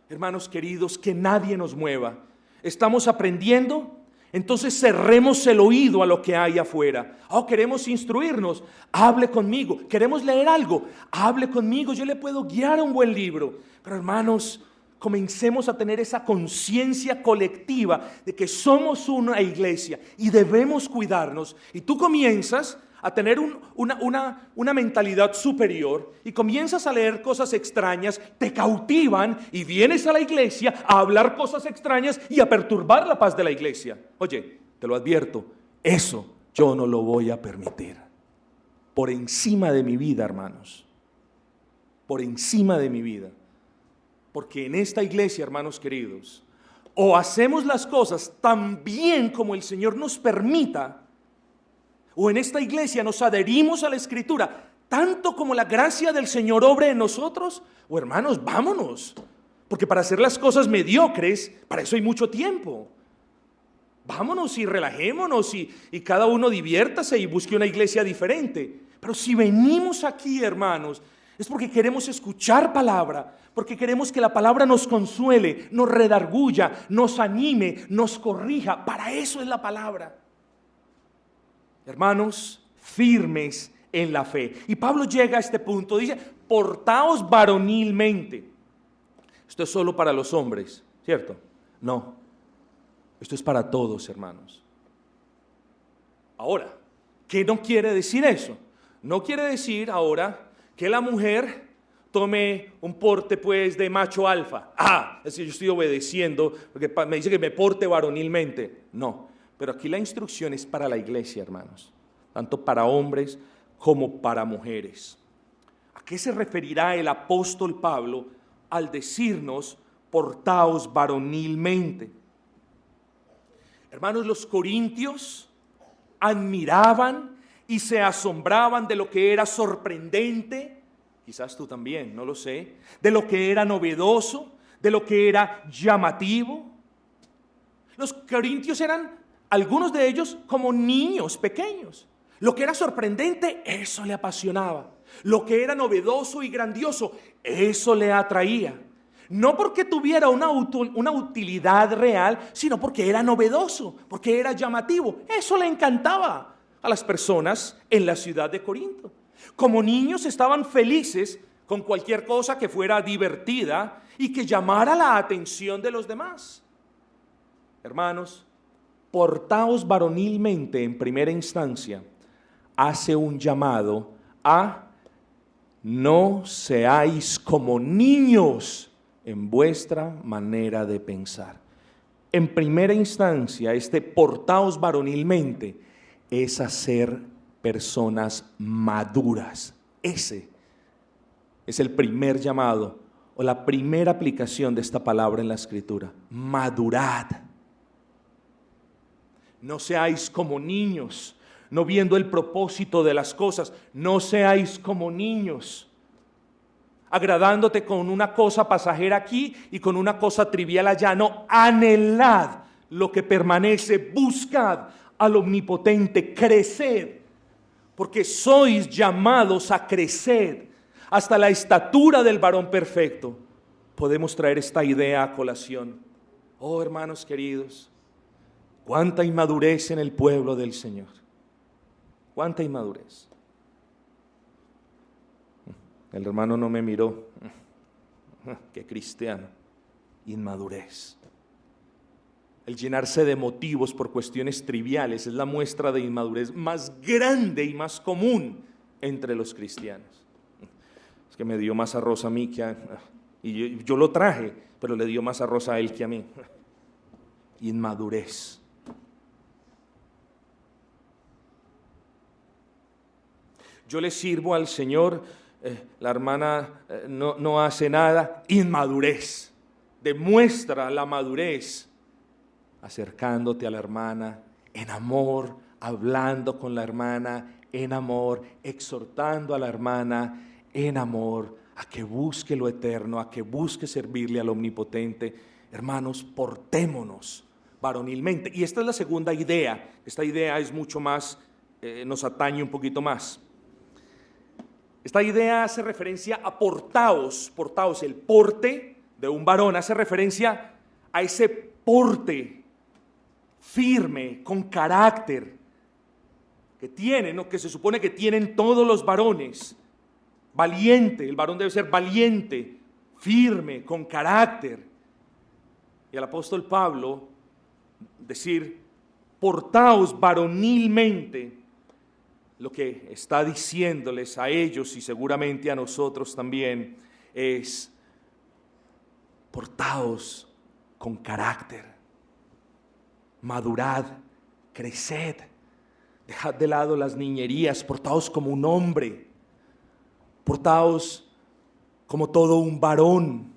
Hermanos queridos, que nadie nos mueva. ¿Estamos aprendiendo? Entonces cerremos el oído a lo que hay afuera. Queremos instruirnos, hable conmigo. Queremos leer algo, hable conmigo. Yo le puedo guiar a un buen libro. Pero hermanos, comencemos a tener esa conciencia colectiva de que somos una iglesia y debemos cuidarnos. Y tú comienzas a tener una mentalidad superior y comienzas a leer cosas extrañas, te cautivan y vienes a la iglesia a hablar cosas extrañas y a perturbar la paz de la iglesia. Oye, te lo advierto, eso yo no lo voy a permitir. Por encima de mi vida, hermanos, por encima de mi vida. Porque en esta iglesia, hermanos queridos, o hacemos las cosas tan bien como el Señor nos permita, o en esta iglesia nos adherimos a la Escritura tanto como la gracia del Señor obre en nosotros, o hermanos, vámonos. Porque para hacer las cosas mediocres, para eso hay mucho tiempo. vámonos y relajémonos y cada uno diviértase y busque una iglesia diferente. Pero si venimos aquí, hermanos, es porque queremos escuchar palabra, porque queremos que la palabra nos consuele, nos redarguya, nos anime, nos corrija. Para eso es la palabra. Hermanos, firmes en la fe. Y Pablo llega a este punto, dice, portaos varonilmente. Esto es solo para los hombres, ¿cierto? No, esto es para todos, hermanos. Ahora, ¿qué no quiere decir eso? No quiere decir ahora que la mujer tome un porte pues de macho alfa. Es que yo estoy obedeciendo porque me dice que me porte varonilmente. No, pero aquí la instrucción es para la iglesia, hermanos, tanto para hombres como para mujeres. ¿A qué se referirá el apóstol Pablo al decirnos portaos varonilmente? Hermanos, los corintios admiraban y se asombraban de lo que era sorprendente, quizás tú también, no lo sé, de lo que era novedoso, de lo que era llamativo. Los corintios eran, algunos de ellos, como niños pequeños. Lo que era sorprendente, eso le apasionaba. Lo que era novedoso y grandioso, eso le atraía. No porque tuviera una utilidad real, sino porque era novedoso, porque era llamativo. Eso le encantaba a las personas en la ciudad de Corinto. Como niños estaban felices con cualquier cosa que fuera divertida y que llamara la atención de los demás. Hermanos, portaos varonilmente en primera instancia, hace un llamado a no seáis como niños en vuestra manera de pensar. En primera instancia, este portaos varonilmente es hacer personas maduras. Ese es el primer llamado o la primera aplicación de esta palabra en la Escritura. Madurad. No seáis como niños, no viendo el propósito de las cosas. No seáis como niños, agradándote con una cosa pasajera aquí y con una cosa trivial allá. No, anhelad lo que permanece, buscad al omnipotente, creced, porque sois llamados a crecer hasta la estatura del varón perfecto. Podemos traer esta idea a colación. Oh, hermanos queridos, cuánta inmadurez en el pueblo del Señor. Cuánta inmadurez. El hermano no me miró. Qué cristiano. Inmadurez. El llenarse de motivos por cuestiones triviales es la muestra de inmadurez más grande y más común entre los cristianos. Es que me dio más arroz a mí que a... Y yo lo traje, pero le dio más arroz a él que a mí. Inmadurez. Yo le sirvo al Señor, la hermana no hace nada. Inmadurez. Demuestra la madurez acercándote a la hermana en amor, hablando con la hermana en amor, exhortando a la hermana en amor a que busque lo eterno, a que busque servirle al omnipotente. Hermanos, portémonos varonilmente. Y esta es la segunda idea. Esta idea es mucho más, nos atañe un poquito más. Esta idea hace referencia a portaos, el porte de un varón, hace referencia a ese porte firme, con carácter, que tienen, ¿no? Que se supone que tienen todos los varones. Valiente, el varón debe ser valiente, firme, con carácter. Y el apóstol Pablo decir, portaos varonilmente, lo que está diciéndoles a ellos y seguramente a nosotros también es, portaos con carácter, madurad, creced, dejad de lado las niñerías, portaos como un hombre, portaos como todo un varón,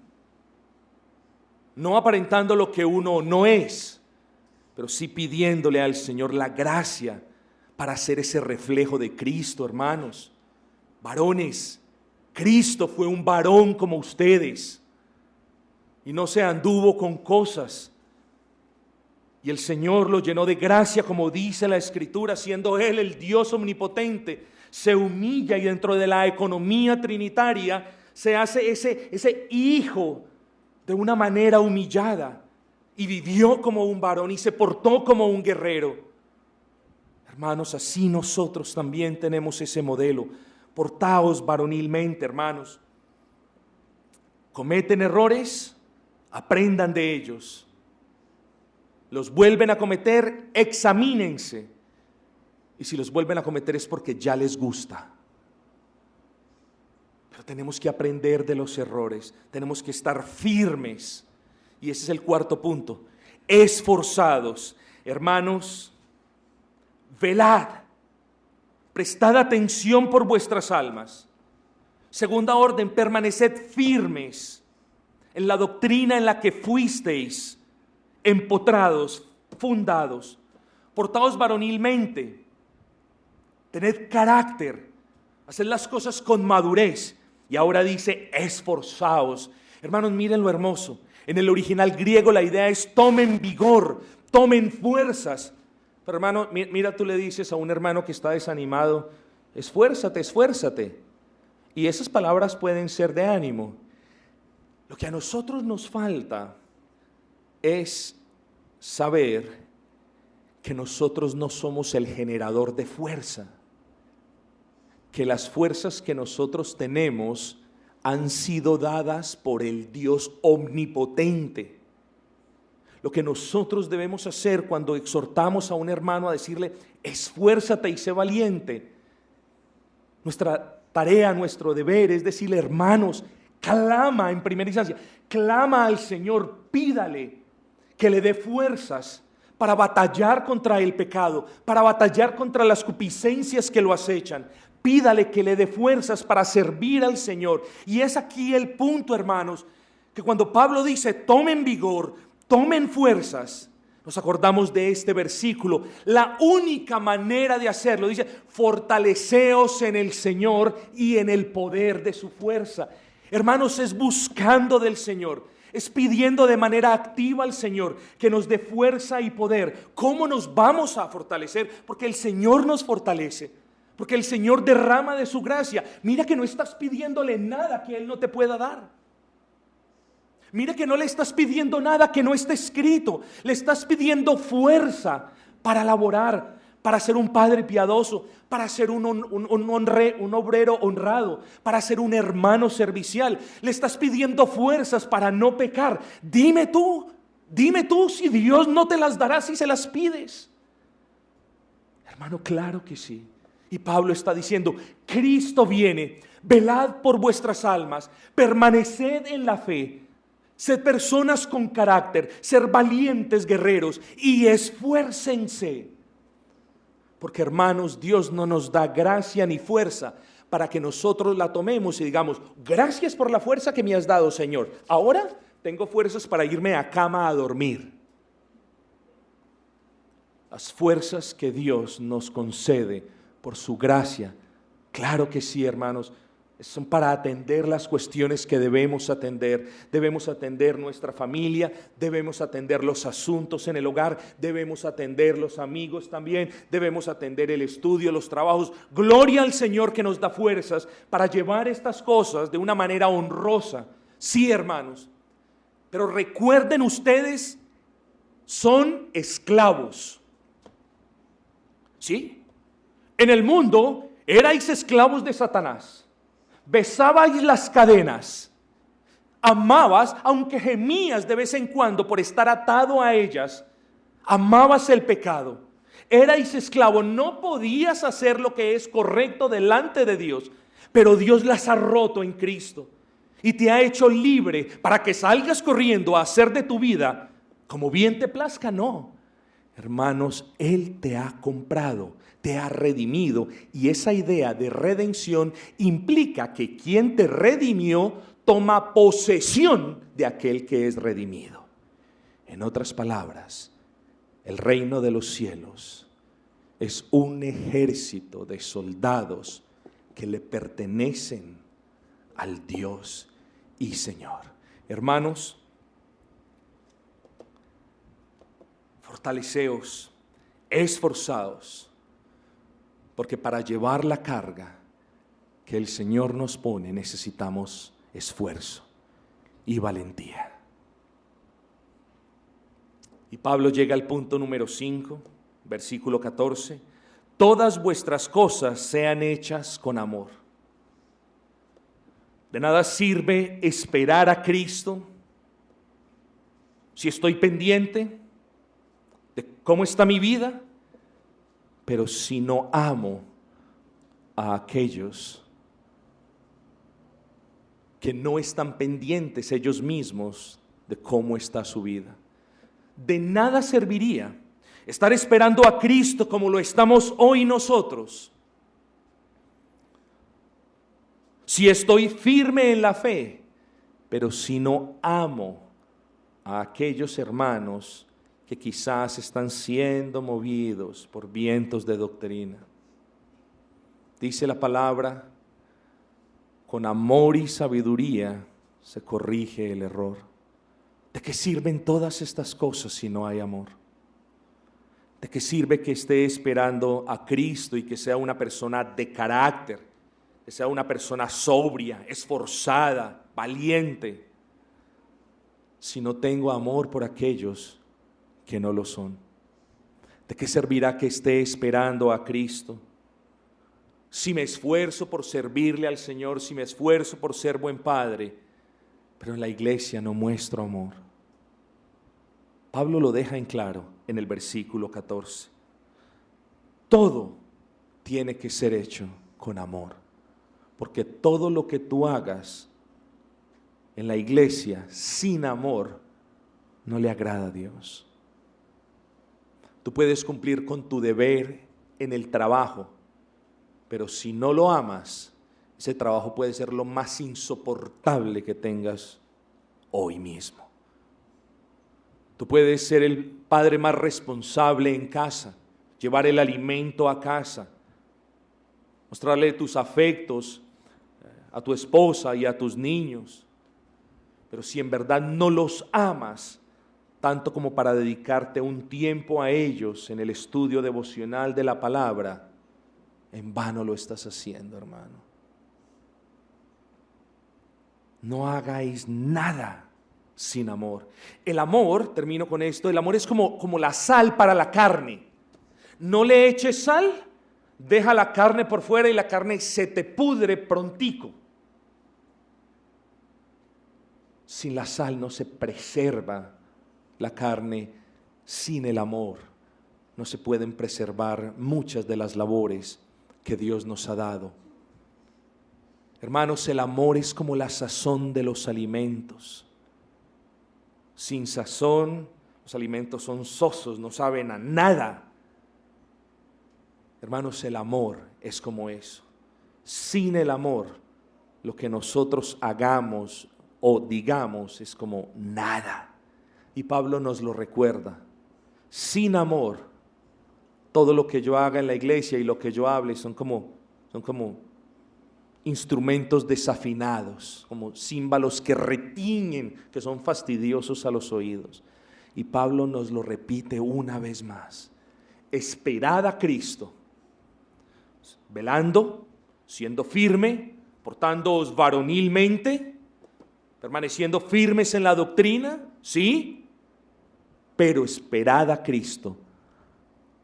no aparentando lo que uno no es, pero sí pidiéndole al Señor la gracia para ser ese reflejo de Cristo, hermanos. Varones, Cristo fue un varón como ustedes y no se anduvo con cosas. Y el Señor lo llenó de gracia, como dice la Escritura, siendo Él el Dios omnipotente. Se humilla y dentro de la economía trinitaria se hace ese hijo de una manera humillada. Y vivió como un varón y se portó como un guerrero. Hermanos, así nosotros también tenemos ese modelo. Portaos varonilmente, hermanos. Cometen errores, aprendan de ellos. Los vuelven a cometer, examínense. Y si los vuelven a cometer es porque ya les gusta. Pero tenemos que aprender de los errores. Tenemos que estar firmes. Y ese es el cuarto punto. Esforzados. Hermanos, velad. Prestad atención por vuestras almas. Segunda orden, permaneced firmes en la doctrina en la que fuisteis empotrados, fundados. Portaos varonilmente, tened carácter, haced las cosas con madurez. Y ahora dice, esforzaos. Hermanos, miren lo hermoso. En el original griego la idea es tomen vigor, tomen fuerzas. Pero hermano, mira, tú le dices a un hermano que está desanimado, esfuérzate, esfuérzate. Y esas palabras pueden ser de ánimo. Lo que a nosotros nos falta es saber que nosotros no somos el generador de fuerza, que las fuerzas que nosotros tenemos han sido dadas por el Dios omnipotente. Lo que nosotros debemos hacer cuando exhortamos a un hermano a decirle, esfuérzate y sé valiente, nuestra tarea, nuestro deber es decirle, hermanos, clama en primera instancia, clama al Señor, pídale que le dé fuerzas para batallar contra el pecado, para batallar contra las concupiscencias que lo acechan. Pídale que le dé fuerzas para servir al Señor. Y es aquí el punto, hermanos, que cuando Pablo dice, tomen vigor, tomen fuerzas, nos acordamos de este versículo. La única manera de hacerlo, dice, fortaleceos en el Señor y en el poder de su fuerza. Hermanos, es buscando del Señor. Es pidiendo de manera activa al Señor que nos dé fuerza y poder. ¿Cómo nos vamos a fortalecer? Porque el Señor nos fortalece. Porque el Señor derrama de su gracia. Mira que no estás pidiéndole nada que Él no te pueda dar. Mira que no le estás pidiendo nada que no esté escrito. Le estás pidiendo fuerza para laborar, para ser un padre piadoso, para ser un obrero honrado, para ser un hermano servicial. Le estás pidiendo fuerzas para no pecar. Dime tú si Dios no te las dará si se las pides. Hermano, claro que sí. Y Pablo está diciendo, Cristo viene, velad por vuestras almas, permaneced en la fe, sed personas con carácter, ser valientes guerreros y esfuércense. Porque hermanos, Dios no nos da gracia ni fuerza para que nosotros la tomemos y digamos, gracias por la fuerza que me has dado, Señor. Ahora tengo fuerzas para irme a cama a dormir. Las fuerzas que Dios nos concede por su gracia, claro que sí, hermanos, son para atender las cuestiones que debemos atender. Debemos atender nuestra familia, debemos atender los asuntos en el hogar, debemos atender los amigos también, debemos atender el estudio, los trabajos. Gloria al Señor que nos da fuerzas para llevar estas cosas de una manera honrosa. Sí, hermanos, pero recuerden ustedes, son esclavos. ¿Sí? En el mundo erais esclavos de Satanás. Besabais las cadenas, amabas, aunque gemías de vez en cuando por estar atado a ellas, amabas el pecado, erais esclavo, no podías hacer lo que es correcto delante de Dios, pero Dios las ha roto en Cristo y te ha hecho libre para que salgas corriendo a hacer de tu vida como bien te plazca. No, hermanos, Él te ha comprado, te ha redimido, y esa idea de redención implica que quien te redimió toma posesión de aquel que es redimido. En otras palabras, el reino de los cielos es un ejército de soldados que le pertenecen al Dios y Señor. Hermanos, fortaleceos, esforzaos, porque para llevar la carga que el Señor nos pone necesitamos esfuerzo y valentía. Y Pablo llega al punto número 5, versículo 14. Todas vuestras cosas sean hechas con amor. De nada sirve esperar a Cristo si estoy pendiente de cómo está mi vida, pero si no amo a aquellos que no están pendientes ellos mismos de cómo está su vida. De nada serviría estar esperando a Cristo como lo estamos hoy nosotros, si estoy firme en la fe, pero si no amo a aquellos hermanos que quizás están siendo movidos por vientos de doctrina. Dice la palabra, con amor y sabiduría se corrige el error. ¿De qué sirven todas estas cosas si no hay amor? ¿De qué sirve que esté esperando a Cristo y que sea una persona de carácter, que sea una persona sobria, esforzada, valiente, si no tengo amor por aquellos que no lo son? ¿De qué servirá que esté esperando a Cristo si me esfuerzo por servirle al Señor, si me esfuerzo por ser buen padre, pero en la iglesia no muestro amor? Pablo lo deja en claro en el versículo 14. Todo tiene que ser hecho con amor, porque todo lo que tú hagas en la iglesia sin amor no le agrada a Dios. Tú puedes cumplir con tu deber en el trabajo, pero si no lo amas, ese trabajo puede ser lo más insoportable que tengas hoy mismo. Tú puedes ser el padre más responsable en casa, llevar el alimento a casa, mostrarle tus afectos a tu esposa y a tus niños, pero si en verdad no los amas, tanto como para dedicarte un tiempo a ellos en el estudio devocional de la palabra, en vano lo estás haciendo, hermano. No hagáis nada sin amor. El amor, termino con esto, el amor es como la sal para la carne. No le eches sal, deja la carne por fuera y la carne se te pudre prontico. Sin la sal no se preserva la carne, sin el amor no se pueden preservar muchas de las labores que Dios nos ha dado. Hermanos, el amor es como la sazón de los alimentos. Sin sazón, los alimentos son sosos, no saben a nada. Hermanos, el amor es como eso. Sin el amor, lo que nosotros hagamos o digamos es como nada. Y Pablo nos lo recuerda. Sin amor, todo lo que yo haga en la iglesia y lo que yo hable son como instrumentos desafinados, como címbalos que retiñen, que son fastidiosos a los oídos. Y Pablo nos lo repite una vez más. Esperad a Cristo, velando, siendo firme, portándoos varonilmente, permaneciendo firmes en la doctrina, sí, pero esperad a Cristo,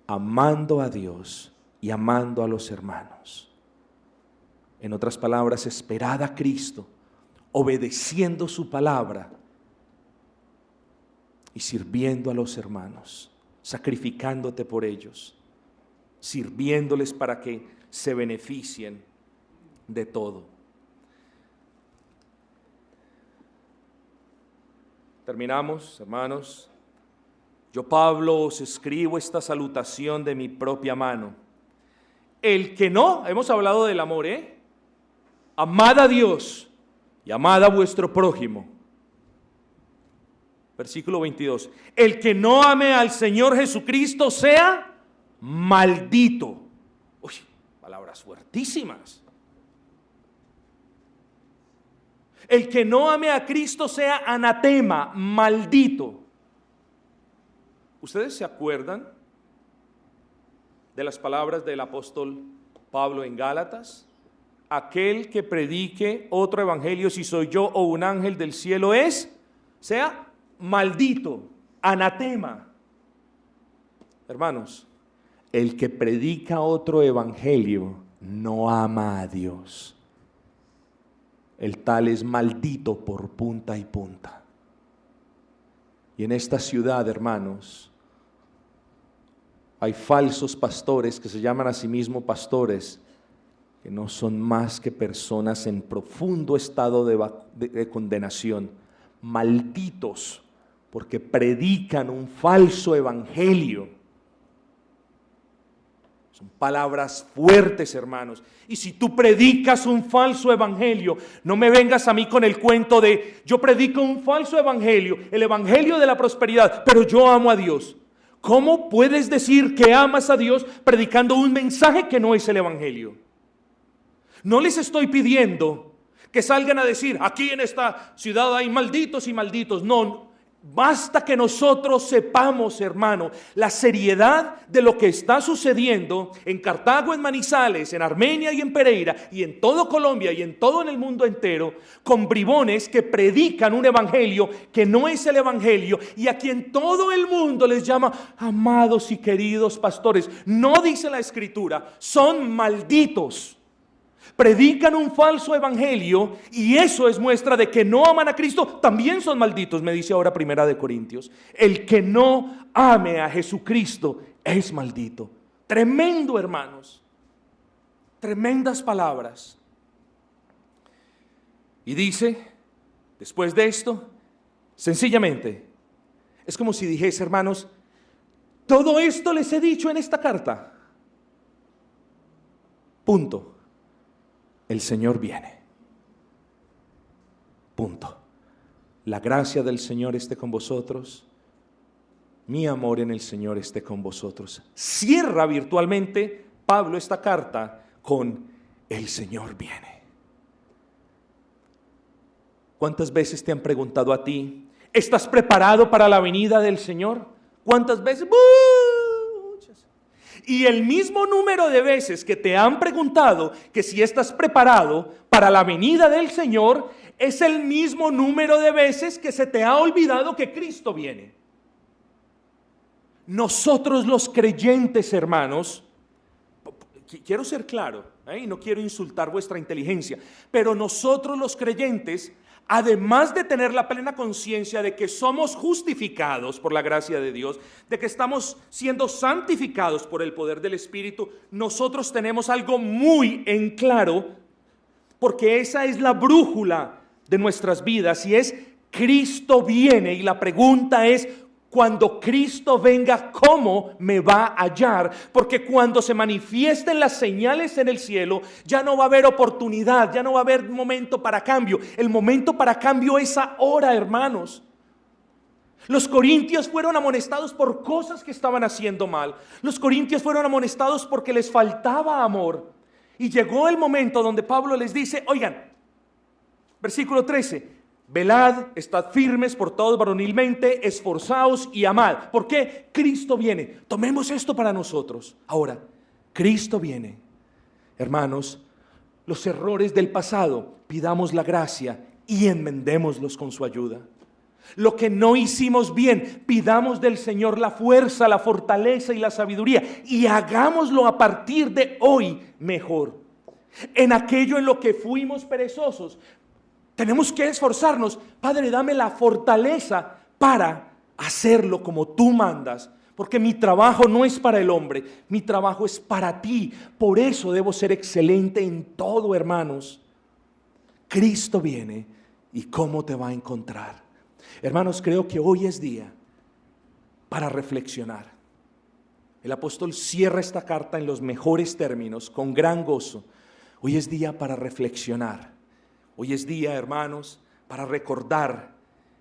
amando a Dios y amando a los hermanos. En otras palabras, esperad a Cristo, obedeciendo su palabra y sirviendo a los hermanos, sacrificándote por ellos, sirviéndoles para que se beneficien de todo. Terminamos, hermanos. Yo, Pablo, os escribo esta salutación de mi propia mano. El que no, hemos hablado del amor, amad a Dios y amad a vuestro prójimo. Versículo 22. El que no ame al Señor Jesucristo sea maldito. Uy, palabras fuertísimas. El que no ame a Cristo sea anatema, maldito. ¿Ustedes se acuerdan de las palabras del apóstol Pablo en Gálatas? Aquel que predique otro evangelio, si soy yo o un ángel del cielo, sea maldito, anatema. Hermanos, el que predica otro evangelio no ama a Dios. El tal es maldito por punta y punta. Y en esta ciudad, hermanos, hay falsos pastores que se llaman a sí mismos pastores, que no son más que personas en profundo estado de condenación, malditos, porque predican un falso evangelio. Son palabras fuertes, hermanos. Y si tú predicas un falso evangelio, no me vengas a mí con el cuento de yo predico un falso evangelio, el evangelio de la prosperidad, pero yo amo a Dios. ¿Cómo puedes decir que amas a Dios predicando un mensaje que no es el evangelio? No les estoy pidiendo que salgan a decir, aquí en esta ciudad hay malditos y malditos. No, basta que nosotros sepamos, hermano, la seriedad de lo que está sucediendo en Cartago, en Manizales, en Armenia y en Pereira, y en todo Colombia y en todo en el mundo entero, con bribones que predican un evangelio que no es el evangelio, y a quien todo el mundo les llama amados y queridos pastores. No dice la Escritura, son malditos. Predican un falso evangelio y eso es muestra de que no aman a Cristo, también son malditos, me dice ahora 1 Corintios. El que no ame a Jesucristo es maldito. Tremendo, hermanos. Tremendas palabras. Y dice, después de esto, sencillamente, es como si dijese, hermanos, todo esto les he dicho en esta carta. Punto. El Señor viene. Punto. La gracia del Señor esté con vosotros. Mi amor en el Señor esté con vosotros. Cierra virtualmente Pablo esta carta con el Señor viene. ¿Cuántas veces te han preguntado a ti, ¿estás preparado para la venida del Señor? ¿Cuántas veces? Muchas. Y el mismo número de veces que te han preguntado que si estás preparado para la venida del Señor, es el mismo número de veces que se te ha olvidado que Cristo viene. Nosotros los creyentes, hermanos, quiero ser claro, y no quiero insultar vuestra inteligencia, pero nosotros los creyentes, además de tener la plena conciencia de que somos justificados por la gracia de Dios, de que estamos siendo santificados por el poder del Espíritu, nosotros tenemos algo muy en claro, porque esa es la brújula de nuestras vidas, y es Cristo viene, y la pregunta es, cuando Cristo venga, ¿cómo me va a hallar? Porque cuando se manifiesten las señales en el cielo, ya no va a haber oportunidad, ya no va a haber momento para cambio. El momento para cambio es ahora, hermanos. Los corintios fueron amonestados por cosas que estaban haciendo mal. Los corintios fueron amonestados porque les faltaba amor. Y llegó el momento donde Pablo les dice, oigan, versículo 13, velad, estad firmes por todos varonilmente, esforzaos y amad. ¿Por qué? Cristo viene. Tomemos esto para nosotros. Ahora, Cristo viene. Hermanos, los errores del pasado, pidamos la gracia y enmendémoslos con su ayuda. Lo que no hicimos bien, pidamos del Señor la fuerza, la fortaleza y la sabiduría, y hagámoslo a partir de hoy mejor. En aquello en lo que fuimos perezosos, tenemos que esforzarnos. Padre, dame la fortaleza para hacerlo como tú mandas, porque mi trabajo no es para el hombre, mi trabajo es para ti. Por eso debo ser excelente en todo, hermanos. Cristo viene, ¿y cómo te va a encontrar? Hermanos, creo que hoy es día para reflexionar. El apóstol cierra esta carta en los mejores términos, con gran gozo. Hoy es día para reflexionar. Hoy es día, hermanos, para recordar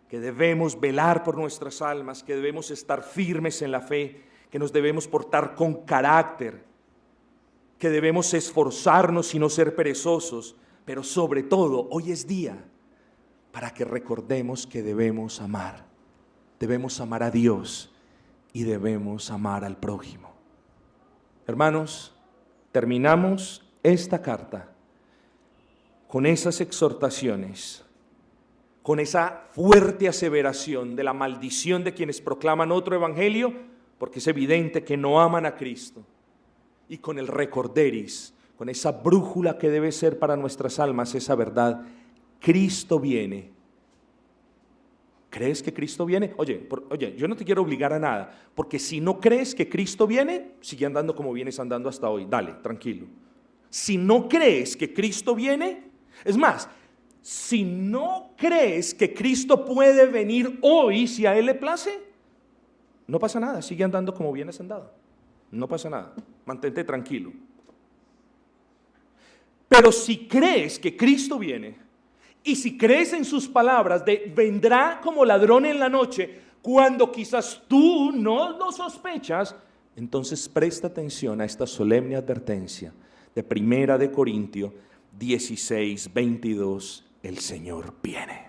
que debemos velar por nuestras almas, que debemos estar firmes en la fe, que nos debemos portar con carácter, que debemos esforzarnos y no ser perezosos, pero sobre todo, hoy es día para que recordemos que debemos amar a Dios y debemos amar al prójimo. Hermanos, terminamos esta carta con esas exhortaciones, con esa fuerte aseveración de la maldición de quienes proclaman otro evangelio, porque es evidente que no aman a Cristo, y con el recorderis, con esa brújula que debe ser para nuestras almas esa verdad: Cristo viene. ¿Crees que Cristo viene? Oye, yo no te quiero obligar a nada, porque si no crees que Cristo viene, sigue andando como vienes andando hasta hoy. Dale, tranquilo. Si no crees que Cristo viene, es más, si no crees que Cristo puede venir hoy, si a Él le place, no pasa nada, sigue andando como vienes andado. No pasa nada, mantente tranquilo. Pero si crees que Cristo viene, y si crees en sus palabras de vendrá como ladrón en la noche, cuando quizás tú no lo sospechas, entonces presta atención a esta solemne advertencia de 1 Corintios 16:22, el Señor viene.